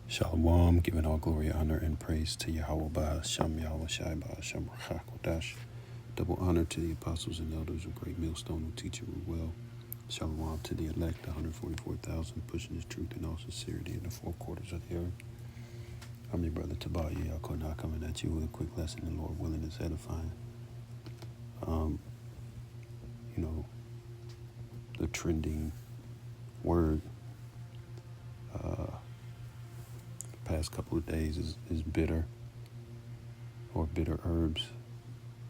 Shalom, giving all glory, honor, and praise to Yahweh Sham Yahweh Shai Sham Kodash. Double honor to the apostles and elders of Great Millstone who teach and rule well. Shalom to the elect, the 144,000, pushing his truth in all sincerity in the four quarters of the earth. I'm your brother Tobiah Yakonah, coming at you with a quick lesson, the Lord willing is edifying. The trending word past couple of days is bitter or bitter herbs.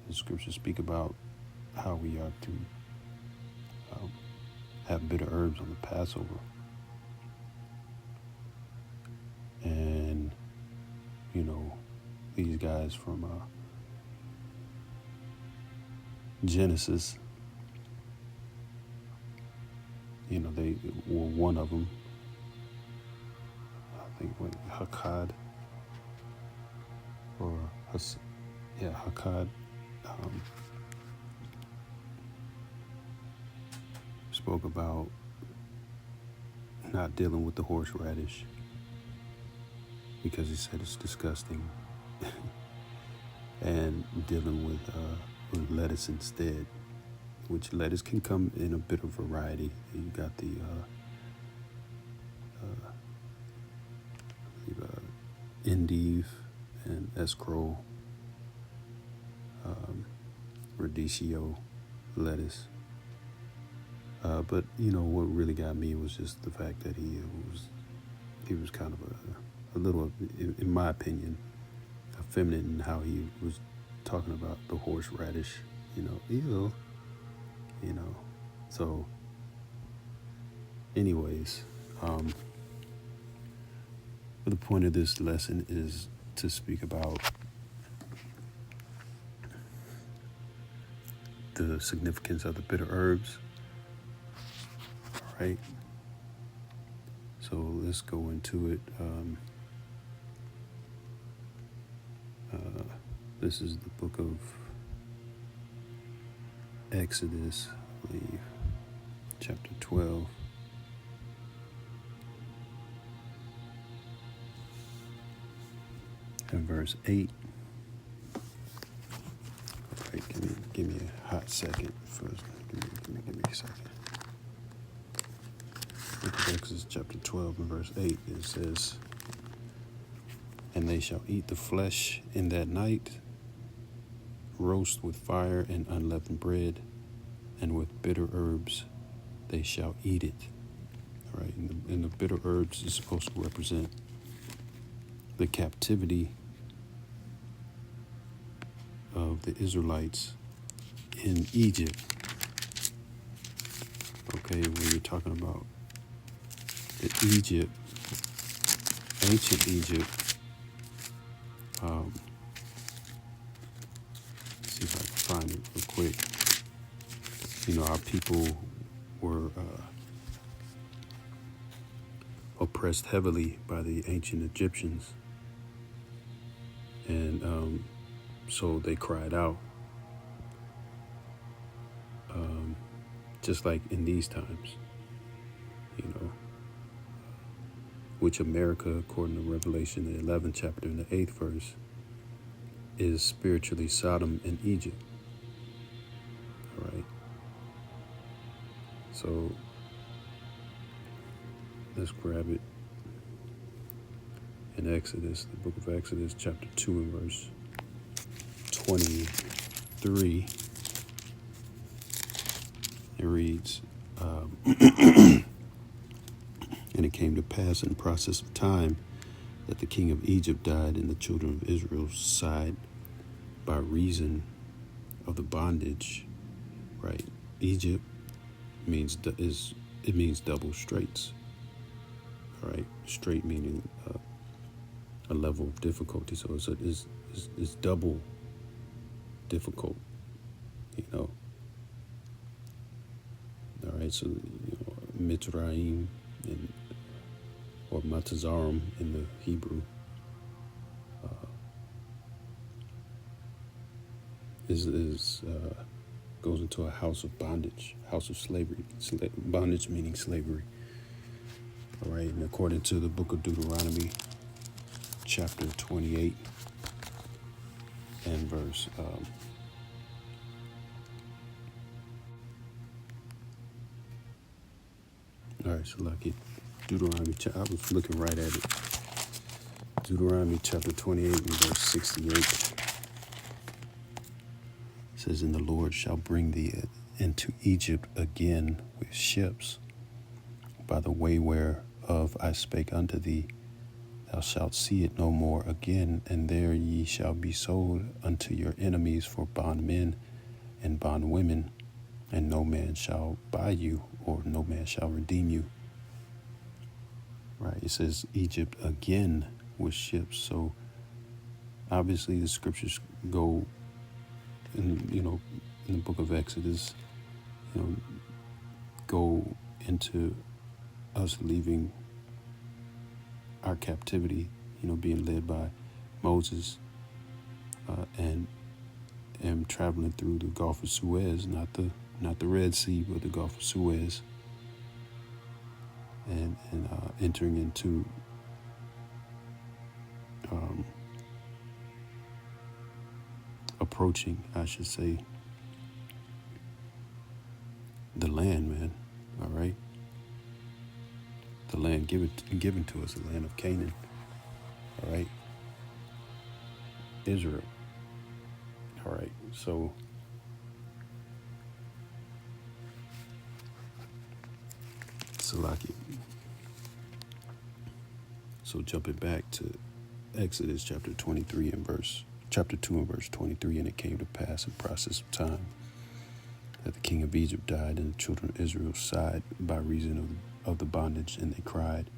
The scriptures speak about how we are to have bitter herbs on the Passover. And, these guys from Genesis, they were one of them. I think Hakad Hakad spoke about not dealing with the horseradish because he said it's disgusting, and dealing with lettuce instead, which lettuce can come in a bit of variety. You got the endive and escrow, radicchio lettuce. But what really got me was just the fact that he was kind of a little, in my opinion, effeminate in how he was talking about the horseradish. Ew. So anyways, the point of this lesson is to speak about the significance of the bitter herbs. All right. So let's go into it. This is the book of Exodus, I believe, chapter 12. And verse 8. All right, give me a hot second first. Give me a second. Book of Exodus chapter 12 and verse 8, it says, "And they shall eat the flesh in that night, roast with fire and unleavened bread, and with bitter herbs they shall eat it." All right, and the bitter herbs is supposed to represent the captivity of the Israelites in Egypt. Okay, when you're talking about the Egypt, ancient Egypt, see if I can find it real quick. Our people were oppressed heavily by the ancient Egyptians, and so they cried out, just like in these times, which America, according to Revelation, the 11th chapter and the 8th verse, is spiritually Sodom and Egypt. All right. So let's grab it in Exodus, the book of Exodus, chapter 2 and verse 23. It reads, "And it came to pass in the process of time that the king of Egypt died in the children of Israel's side by reason of the bondage." Right? Egypt means double straits. All right, straight meaning a level of difficulty. So it's double difficult. All right, so Mitzrayim or Matazarim in the Hebrew goes into a house of bondage, house of slavery. Bondage meaning slavery. All right, and according to the book of Deuteronomy, chapter 28 and verse all right, so like Deuteronomy, I was looking right at it. Deuteronomy chapter 28 and verse 68 says, "And the Lord shall bring thee into Egypt again with ships, by the way whereof I spake unto thee. Thou shalt see it no more again, and there ye shall be sold unto your enemies for bondmen and bondwomen, and no man shall buy you, or no man shall redeem you." Right? It says Egypt again with ships. So obviously the scriptures go in, in the book of Exodus, go into us leaving our captivity, being led by Moses, and traveling through the Gulf of Suez, not the Red Sea, but the Gulf of Suez, and entering into approaching, I should say, the land, man. All right, the land given to us, the land of Canaan. All right, Israel. All right, so Salaki. So jumping back to Exodus chapter 23 and chapter 2 and verse 23, "And it came to pass in process of time that the king of Egypt died, and the children of Israel sighed by reason of the bondage, and they cried,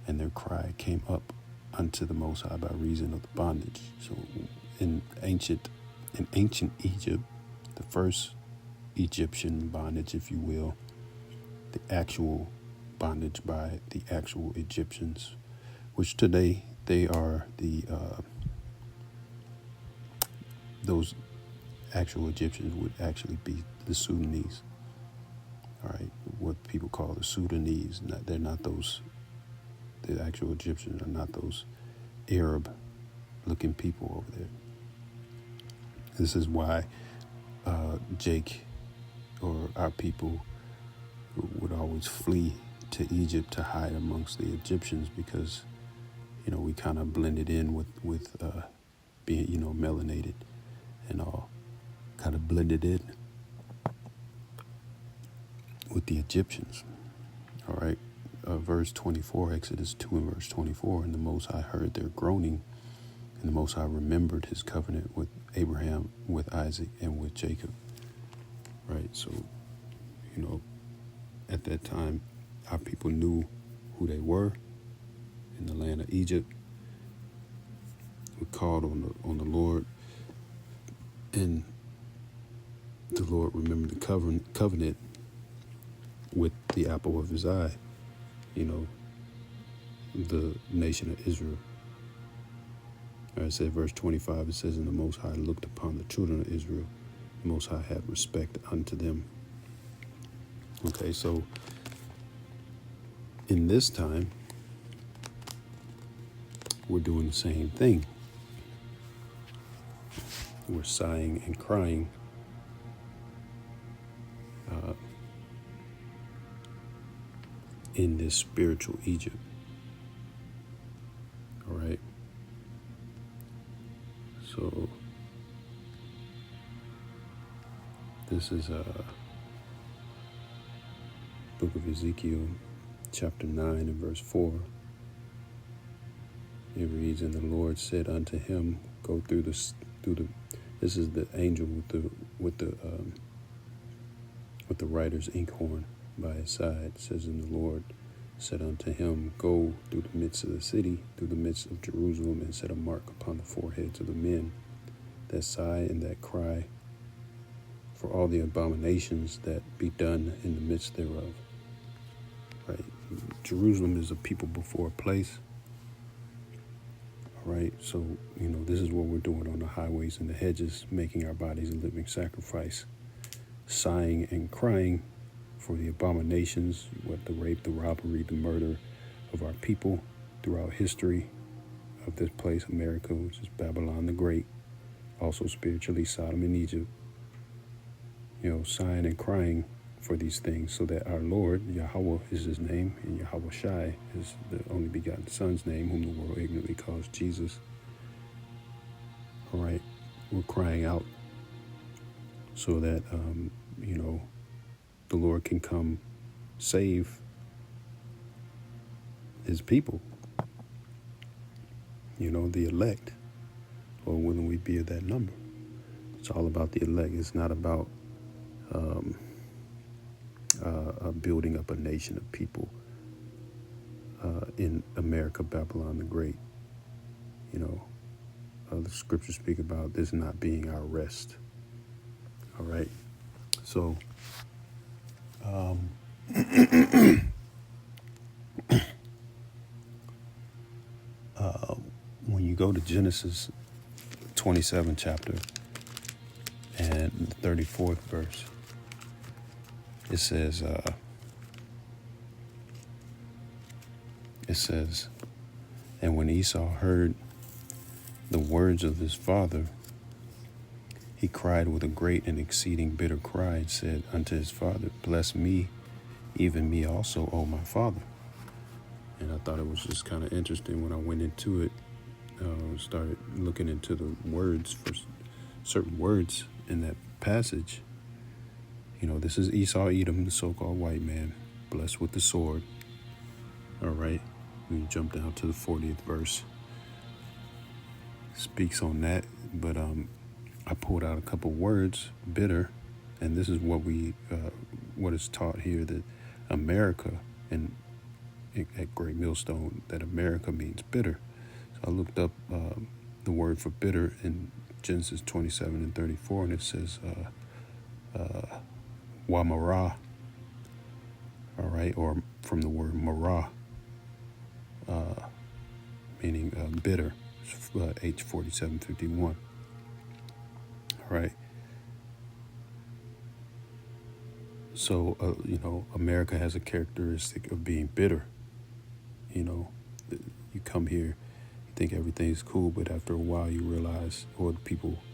and their cry came up unto the Most High by reason of the bondage." So in ancient Egypt, the first Egyptian bondage, if you will, the actual bondage by the actual Egyptians, which today they are those actual Egyptians would actually be the Sudanese. All right, what people call the Sudanese. They're not those. The actual Egyptians are not those Arab-looking people over there. This is why Jake or our people would always flee to Egypt to hide amongst the Egyptians, because we kind of blended in with being melanated and all, kind of blended in with the Egyptians. All right, verse 24, Exodus 2 and verse 24, "And the Most High heard their groaning, and the Most High remembered his covenant with Abraham, with Isaac, and with Jacob." Right, so at that time, our people knew who they were in the land of Egypt. We called on the Lord, and the Lord remembered the covenant with the apple of his eye, the nation of Israel. I said, verse 25, it says, "And the Most High looked upon the children of Israel. The Most High had respect unto them." Okay, so in this time, we're doing the same thing. We're sighing and crying in this spiritual Egypt. All right. So this is book of Ezekiel, chapter 9 and verse 4. It reads, "And the Lord said unto him, Go through the." This is the angel with the writer's inkhorn by his side. It says, "And the Lord said unto him, Go through the midst of the city, through the midst of Jerusalem, and set a mark upon the foreheads of the men that sigh and that cry, for all the abominations that be done in the midst thereof." Right? Jerusalem is a people before a place. All right, so this is what we're doing on the highways and the hedges, making our bodies a living sacrifice, sighing and crying for the abominations, the rape, the robbery, the murder of our people throughout history, of this place, America, which is Babylon the Great, also spiritually Sodom and Egypt, sighing and crying for these things, so that our Lord, Yahweh is his name, and Yahweh Shai is the only begotten Son's name, whom the world ignorantly calls Jesus. All right, we're crying out so that, the Lord can come save his people, the elect. Lord willing, we be of that number. It's all about the elect. It's not about building up a nation of people in America, Babylon the Great. The scriptures speak about this not being our rest. All right. So, when you go to Genesis 27 chapter and the 34th verse, it says, and when Esau heard the words of his father, he cried with a great and exceeding bitter cry, and said unto his father, bless me, even me also, O my father. And I thought it was just kind of interesting when I went into it, started looking into the words for certain words in that passage. This is Esau Edom, the so-called white man, blessed with the sword. All right, we jump down to the 40th verse. Speaks on that, but I pulled out a couple words, bitter, and this is what is taught here, that America, and at Great Millstone, that America means bitter. So I looked up the word for bitter in Genesis 27 and 34, and it says Wamara, all right, or from the word Marah, meaning bitter, H4751. All right. So, America has a characteristic of being bitter. You come here, you think everything's cool, but after a while you realize, or people